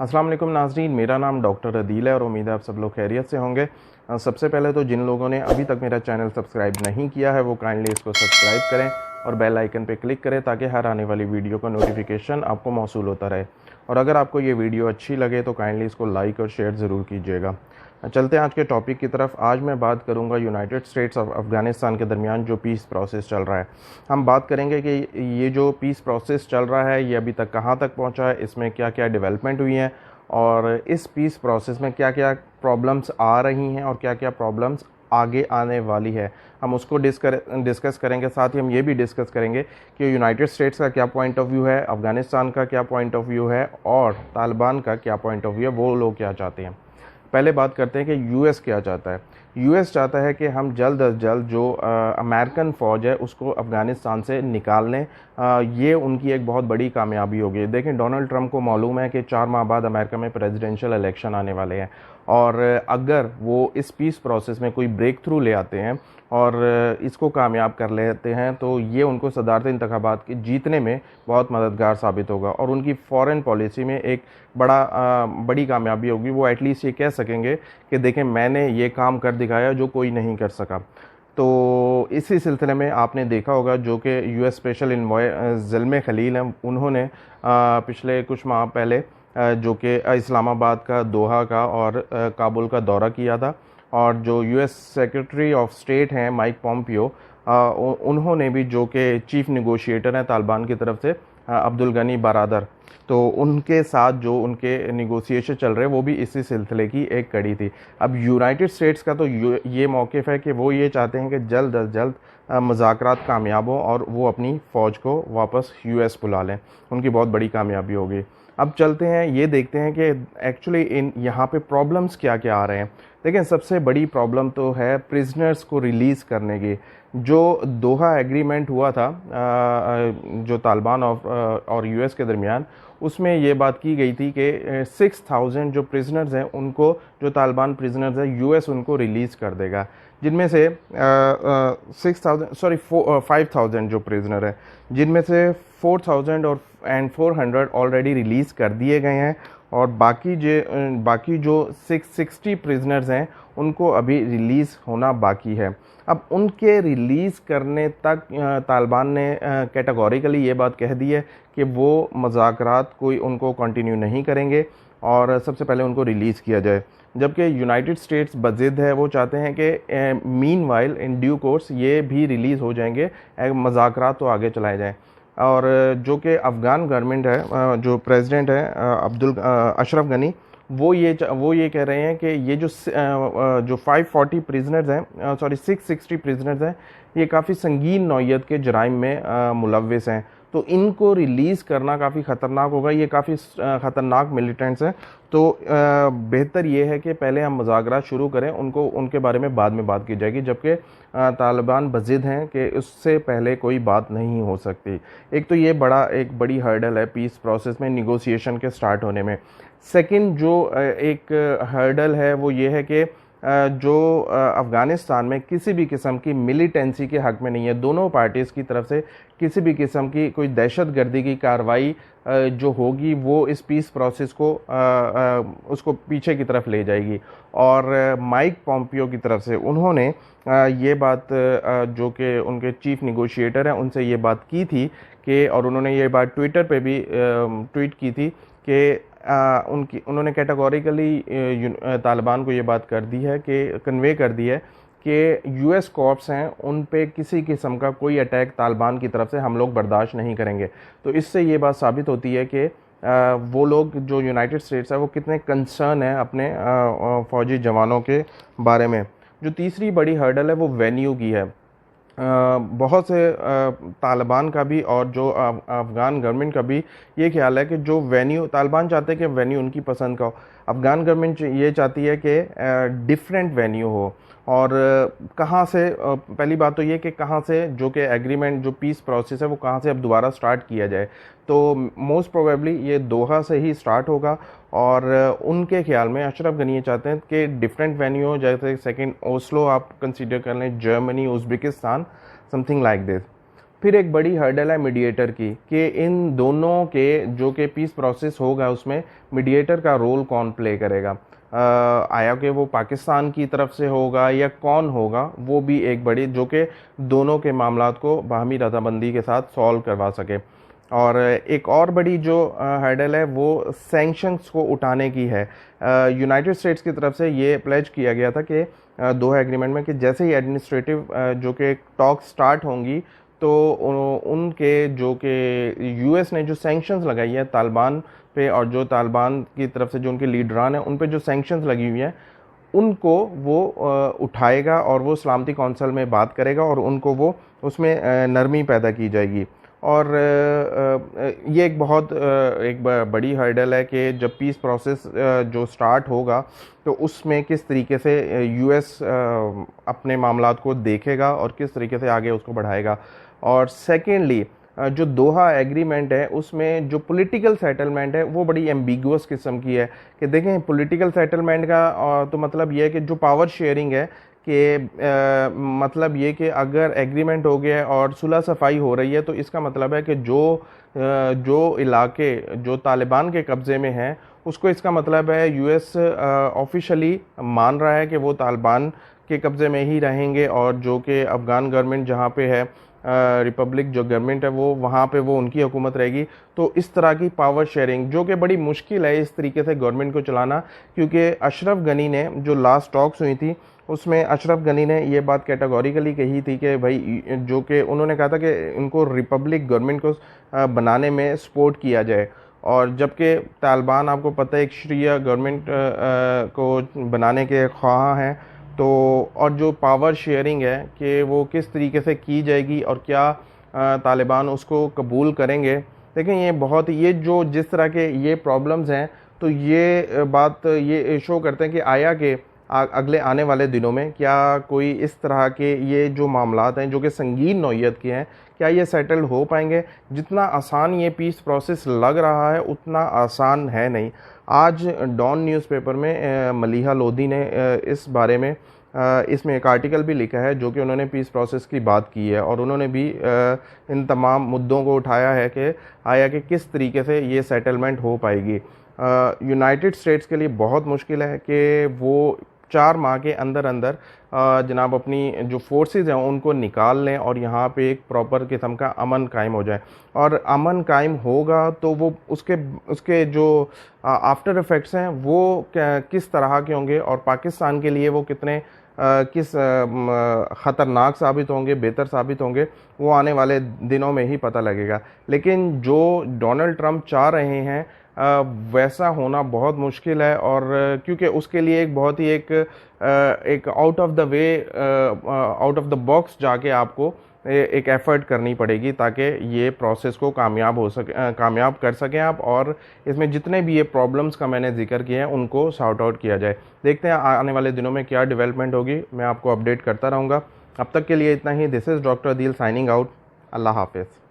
अस्सलाम वालेकुम नाज़रीन, मेरा नाम डॉक्टर अदील है और उम्मीद है आप सब लोग खैरियत से होंगे। सबसे पहले तो जिन लोगों ने अभी तक मेरा चैनल सब्सक्राइब नहीं किया है वो काइंडली इसको सब्सक्राइब करें और बेल आइकन पे क्लिक करें ताकि हर आने वाली वीडियो का नोटिफिकेशन आपको मौसूल होता रहे। और अगर आपको ये वीडियो अच्छी लगे तो काइंडली इसको लाइक और शेयर ज़रूर कीजिएगा। चलते हैं आज के टॉपिक की तरफ। आज मैं बात करूंगा यूनाइटेड स्टेट्स ऑफ अफ़गानिस्तान के दरमियान जो पीस प्रोसेस चल रहा है। हम बात करेंगे कि ये जो पीस प्रोसेस चल रहा है ये अभी तक कहाँ तक पहुँचा है, इसमें क्या क्या डेवलपमेंट हुई है और इस पीस प्रोसेस में क्या क्या प्रॉब्लम्स आ रही हैं और क्या क्या प्रॉब्लम्स आगे आने वाली है। हम उसको डिस्कस करेंगे। साथ ही हम ये भी डिस्कस करेंगे कि यूनाइटेड स्टेट्स का क्या पॉइंट ऑफ व्यू है, अफ़गानिस्तान का क्या पॉइंट ऑफ व्यू है और तालिबान का क्या पॉइंट ऑफ व्यू है, वो लोग क्या चाहते हैं। पहले बात करते हैं कि यूएस क्या चाहता है। यूएस चाहता है कि हम जल्द अज जल्द जो अमेरिकन फ़ौज है उसको अफ़गानिस्तान से निकाल लें। ये उनकी एक बहुत बड़ी कामयाबी होगी। देखें, डोनाल्ड ट्रंप को मालूम है कि 4 माह बाद अमेरिका में प्रेसिडेंशियल इलेक्शन आने वाले हैं और अगर वो इस पीस प्रोसेस में कोई ब्रेक थ्रू ले आते हैं और इसको कामयाब कर लेते हैं तो ये उनको सदारती इंतखाबात के जीतने में बहुत मददगार साबित होगा और उनकी फ़ॉरेन पॉलिसी में एक बड़ी कामयाबी होगी। वो एटलीस्ट ये कह सकेंगे कि देखें, मैंने ये काम कर दिखाया जो कोई नहीं कर सका। तो इसी सिलसिले में आपने देखा होगा जो कि यूएस स्पेशल इन्वॉय ज़िल्मे खलील हैं, उन्होंने पिछले कुछ माह पहले जो कि इस्लामाबाद का, दोहा का और काबुल का दौरा किया था और जो यूएस सेक्रेटरी ऑफ स्टेट हैं माइक पॉम्पियो, उन्होंने भी, जो कि चीफ निगोशिएटर हैं तालिबान की तरफ से, अब्दुल गनी बरादर, तो उनके साथ जो उनके निगोशिएशन चल रहे हैं वो भी इसी सिलसिले की एक कड़ी थी। अब यूनाइटेड स्टेट्स का तो ये मौक़िफ़ है कि वो ये चाहते हैं कि जल्द अज जल्द मुज़ाकरात कामयाब हों और वो अपनी फ़ौज को वापस यूएस बुला लें। उनकी बहुत बड़ी कामयाबी होगी। अब चलते हैं, ये देखते हैं कि एक्चुअली यहाँ पे प्रॉब्लम्स क्या क्या आ रहे हैं। देखें, सबसे बड़ी प्रॉब्लम तो है प्रिजनर्स को रिलीज़ करने की। जो दोहा एग्रीमेंट हुआ था जो तालिबान और यूएस के दरमियान, उसमें ये बात की गई थी कि 6000 जो प्रिजनर्स हैं उनको, जो तालिबान प्रिजनर्स हैं, यूएस उनको रिलीज़ कर देगा। जिनमें से 5000 जो प्रिजनर हैं, जिनमें से 4400 ऑलरेडी रिलीज़ कर दिए गए हैं और बाकी जो 660 प्रिजनर्स हैं उनको अभी रिलीज़ होना बाकी है। अब उनके रिलीज़ करने तक तालिबान ने कैटेगोरिकली ये बात कह दी है कि वो मुज़ाकरात कोई उनको कंटिन्यू नहीं करेंगे और सबसे पहले उनको रिलीज़ किया जाए। जबकि यूनाइटेड स्टेट्स बज़िद है, वो चाहते हैं कि मीनवाइल इन ड्यू कोर्स ये भी रिलीज़ हो जाएंगे, मुज़ाकरात तो आगे चलाए जाएँ। और जो कि अफ़गान गवर्नमेंट है, जो प्रेसिडेंट है अशरफ गनी, वो ये कह रहे हैं कि ये जो 540 प्रिजनर्स हैं, 660 प्रिजनर्स हैं, ये काफ़ी संगीन नौइयत के जराइम में मुलव्विस हैं, तो इनको रिलीज़ करना काफ़ी ख़तरनाक होगा। ये काफ़ी ख़तरनाक मिलिटेंट्स हैं, तो बेहतर ये है कि पहले हम मुज़ाकरात शुरू करें, उनके बारे में बाद में बात की जाएगी। जबकि तालिबान बज़िद हैं कि उससे पहले कोई बात नहीं हो सकती। एक तो ये एक बड़ी हर्डल है पीस प्रोसेस में निगोशिएशन के स्टार्ट होने में। सेकंड जो एक हर्डल है वो ये है कि जो अफ़गानिस्तान में किसी भी किस्म की मिलिटेंसी के हक़ में नहीं है। दोनों पार्टीज़ की तरफ से किसी भी किस्म की कोई दहशतगर्दी की कार्रवाई जो होगी वो इस पीस प्रोसेस को उसको पीछे की तरफ ले जाएगी। और माइक पॉम्पियो की तरफ से उन्होंने ये बात, जो कि उनके चीफ निगोशिएटर हैं, उनसे ये बात की थी कि, और उन्होंने ये बात ट्विटर पे भी ट्वीट की थी कि उन्होंने कैटेगोरिकली तालिबान को ये बात कर दी है कि कन्वे कर दी है कि यूएस कॉर्प्स हैं उन पे किसी किस्म का कोई अटैक तालिबान की तरफ से हम लोग बर्दाश्त नहीं करेंगे। तो इससे ये बात साबित होती है कि वो लोग, जो यूनाइटेड स्टेट्स है, वो कितने कंसर्न हैं अपने फ़ौजी जवानों के बारे में। जो तीसरी बड़ी हर्डल है वो वेन्यू की है। बहुत से तालिबान का भी और जो अफ़गान गवर्नमेंट का भी ये ख्याल है कि जो वेन्यू, तालिबान चाहते हैं कि वेन्यू उनकी पसंद का हो, अफ़गान गवर्नमेंट ये चाहती है कि डिफरेंट वेन्यू हो। और कहाँ से, पहली बात तो ये कि कहाँ से जो कि एग्रीमेंट, जो पीस प्रोसेस है, वो कहाँ से अब दोबारा स्टार्ट किया जाए। तो मोस्ट प्रोबेबली ये दोहा से ही स्टार्ट होगा और उनके ख्याल में अशरफ गनी ये चाहते हैं कि डिफरेंट वेन्यू हो, जैसे सेकंड ओस्लो आप कंसीडर कर लें, Germany, Uzbekistan, something like this. फिर एक बड़ी हर्डल है मीडिएटर की, कि इन दोनों के जो कि पीस प्रोसेस होगा उसमें मीडिएटर का रोल कौन प्ले करेगा। आया कि वो पाकिस्तान की तरफ से होगा या कौन होगा, वो भी एक बड़ी, जो कि दोनों के मामलात को बाहमी रजामंदी के साथ सॉल्व करवा सके। और एक और बड़ी जो हर्डल है वो सैंक्शंस को उठाने की है। यूनाइटेड स्टेट्स की तरफ से ये प्लेज किया गया था कि दोहा एग्रीमेंट में, कि जैसे ही एडमिनिस्ट्रेटिव जो कि टॉक स्टार्ट होंगी तो उनके जो कि यूएस ने जो सैंक्शंस लगाई है तालिबान पे, और जो तालिबान की तरफ से जो उनके लीडरान हैं उन पे जो सैंक्शंस लगी हुई हैं उनको वो उठाएगा और वो सलामती कौंसल में बात करेगा और उनको वो उसमें नरमी पैदा की जाएगी। और ये एक बहुत एक बड़ी हर्डल है कि जब पीस प्रोसेस जो स्टार्ट होगा तो उसमें किस तरीके से यूएस अपने मामलात को देखेगा और किस तरीके से आगे उसको बढ़ाएगा। और सेकेंडली जो दोहा एग्रीमेंट है उसमें जो पॉलिटिकल सेटलमेंट है वो बड़ी एम्बिगुअस किस्म की है। कि देखें, पॉलिटिकल सेटलमेंट का तो मतलब ये है कि जो पावर शेयरिंग है, कि मतलब ये कि अगर एग्रीमेंट हो गया है और सुलह सफाई हो रही है तो इसका मतलब है कि जो इलाके जो तालिबान के कब्ज़े में हैं उसको, इसका मतलब है यूएस ऑफिशियली मान रहा है कि वो तालिबान के कब्ज़े में ही रहेंगे, और जो कि अफ़गान गवर्नमेंट जहाँ पे है, रिपब्लिक जो गवर्नमेंट है वो वहाँ पे वो उनकी हुकूमत रहेगी। तो इस तरह की पावर शेयरिंग जो कि बड़ी मुश्किल है इस तरीके से गवर्नमेंट को चलाना, क्योंकि अशरफ गनी ने जो लास्ट टॉक्स हुई थी उसमें अशरफ गनी ने ये बात कैटेगोरिकली कही थी कि भाई, जो कि उन्होंने कहा था कि इनको रिपब्लिक गवर्नमेंट को बनाने में सपोर्ट किया जाए। और जबकि तालिबान, आपको पता है, एक शरिया गवर्नमेंट को बनाने के ख्वाह हैं। तो और जो पावर शेयरिंग है कि वो किस तरीके से की जाएगी और क्या तालिबान उसको कबूल करेंगे। देखें, ये बहुत, ये जो जिस तरह के ये प्रॉब्लम्स हैं, तो ये बात ये शो करते हैं कि आया कि अगले आने वाले दिनों में क्या कोई इस तरह के ये जो मामलात हैं जो कि संगीन नौइयत के हैं, क्या ये सेटल हो पाएंगे। जितना आसान ये पीस प्रोसेस लग रहा है उतना आसान है नहीं। आज डॉन न्यूज़पेपर में मलीहा लोधी ने इस बारे में इसमें एक आर्टिकल भी लिखा है जो कि उन्होंने पीस प्रोसेस की बात की है, और उन्होंने भी इन तमाम मुद्दों को उठाया है कि आया कि किस तरीके से ये सेटलमेंट हो पाएगी। यूनाइटेड स्टेट्स के लिए बहुत मुश्किल है कि वो 4 माह के अंदर अंदर जनाब अपनी जो फोर्सेस हैं उनको निकाल लें और यहाँ पे एक प्रॉपर किस्म का अमन कायम हो जाए। और अमन कायम होगा तो वो उसके जो आफ्टर इफ़ेक्ट्स हैं वो किस तरह के होंगे, और पाकिस्तान के लिए वो कितने किस ख़तरनाक साबित होंगे, बेहतर साबित होंगे, वो आने वाले दिनों में ही पता लगेगा। लेकिन जो डोनाल्ड ट्रंप चाह रहे हैं वैसा होना बहुत मुश्किल है, और क्योंकि उसके लिए एक बहुत ही एक out of the way, out of the box जाके आपको एक एफ़र्ट करनी पड़ेगी ताकि ये प्रोसेस को कामयाब कर सकें आप, और इसमें जितने भी ये प्रॉब्लम्स का मैंने जिक्र किए हैं उनको सॉर्ट आउट किया जाए। देखते हैं आने वाले दिनों में क्या डेवलपमेंट होगी, मैं आपको अपडेट करता रहूँगा। अब तक के लिए इतना ही। This is doctor Adeel signing out. अल्लाह हाफ़िज़।